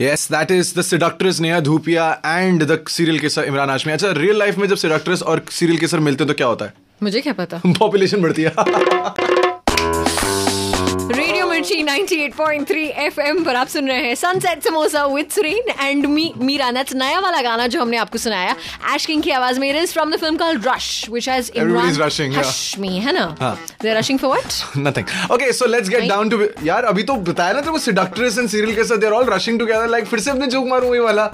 Yes, that is the seductress Neha Dhupia and the serial kisser Imran Hashmi. अच्छा, real life में जब seductress और serial kisser मिलते हैं तो क्या होता है? मुझे क्या पता. पॉपुलेशन बढ़ती है. रेडियो मिर्ची 98.3 FM पर आप सुन रहे हैं sunset samosa with Sureen and Meera. That's नया वाला गाना जो हमने आपको सुनाया ऐश किंग की आवाज में. It is from the film called Rush which has Imran Hashmi, है ना? They are rushing for what? Nothing. Okay, so let's get down to. यार अभी तो बताया ना, तो seductress and serial kisser they are all rushing together. Like फिर से अपने जोक मारूं ये वाला.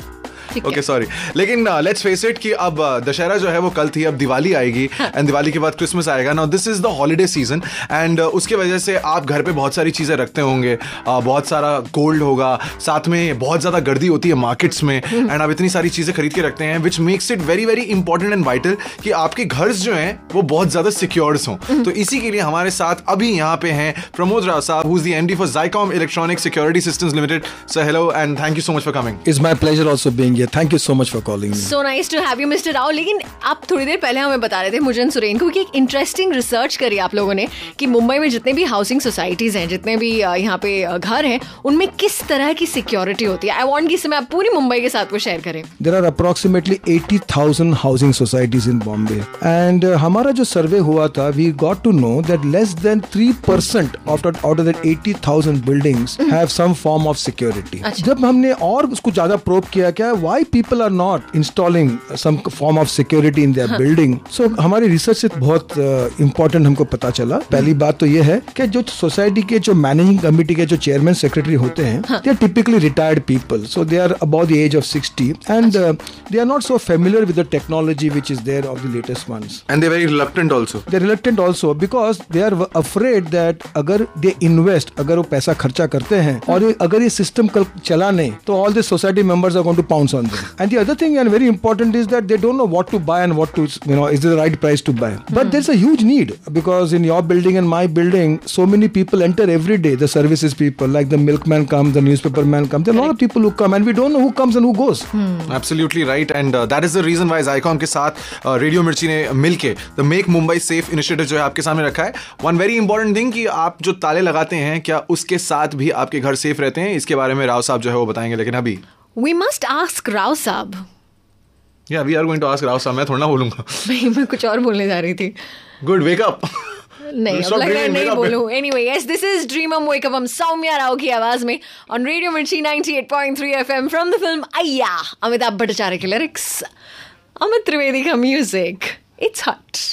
ओके सॉरी, लेकिन लेट्स फेस इट कि अब दशहरा जो है वो कल थी, अब दिवाली आएगी एंड दिवाली के बाद क्रिसमस आएगा. Now this is the holiday season and उसके वजह से आप घर पे बहुत सारी चीजें रखते होंगे, बहुत सारा गोल्ड होगा, साथ में बहुत ज्यादा गर्दी होती है मार्केट्स में एंड आप इतनी सारी चीजें खरीद के रखते हैं which makes it very very important and vital कि आपके घर जो हैं वो बहुत ज्यादा सिक्योर्ड हों. तो इसी के लिए हमारे साथ अभी यहाँ पे हैं प्रमोद राव साहब, who is the MD for Zycom Electronic Security Systems Limited. Sir hello and thank you so much for coming. It's my pleasure also being here. Thank you so much for calling me. So nice to have you, Mr. Rao. लेकिन आप थोड़ी देर पहले हमें बता रहे थे, मुझे और सुरेन को, कि एक इंटरेस्टिंग रिसर्च करी आप लोगों ने कि मुंबई में जितने भी हाउसिंग सोसाइटीज हैं, जितने भी यहाँ पे घर हैं, उनमें किस तरह की सिक्योरिटी होती है. आई वांट कि इसमें आप पूरी मुंबई के साथ वो शेयर करें. There are approximately 80,000 housing societies in Bombay. And हमारा जो सर्वे हुआ था, we got to know that less than 3% out of that 80,000 buildings have some form of security. जब हमने और उसको ज्यादा प्रोब किया, क्या why people are not installing some form of security in their building. So हमारी रिसर्च से बहुत इम्पोर्टेंट हमको पता चला. पहली बात तो ये है कि जो सोसाइटी के जो मैनेजिंग कमेटी के जो चेयरमैन सेक्रेटरी होते हैं, they are typically retired people. So they are above the age of 60 and they are not so familiar with the technology which is there of the latest ones. And they are very reluctant also. They are reluctant also because they are afraid that अगर they invest, अगर वो पैसा खर्चा करते हैं और अगर ये सिस्टम कल चला नहीं तो all the society members are going to pounce on them. And the other thing and very important is that they don't know what to buy and what to, is the right price to buy. But there's a huge need because in your building and my building, so many people enter every day. The services people, like the milkman come, the newspaper man come. There are a lot of people who come and we don't know who comes and who goes. Absolutely right. And that is the reason why Zycom के साथ radio मिर्ची ने मिलके the Make Mumbai Safe Initiative जो है आपके सामने रखा है. One very important thing कि आप जो ताले लगाते हैं, क्या उसके साथ भी आपके घर सेफ रहते हैं? इसके बारे में राव साहब जो है वो बताएंगे. लेकिन अभी We must ask Rao साहब. Yeah, we are going to ask Rao साहब. मैं थोड़ा ना बोलूंगा. नहीं, मैं कुछ और बोलने जा रही थी. Good, wake up. नहीं, अब लग रहा है नहीं बोलूं. Anyway, yes, this is Dream On Wake Up. हम सौम्या राव की आवाज में on Radio Mirchi 98.3 FM from the film Ayya. Amitabh Bhattacharya के लिरिक्स, अमित त्रिवेदी का म्यूजिक. It's hot.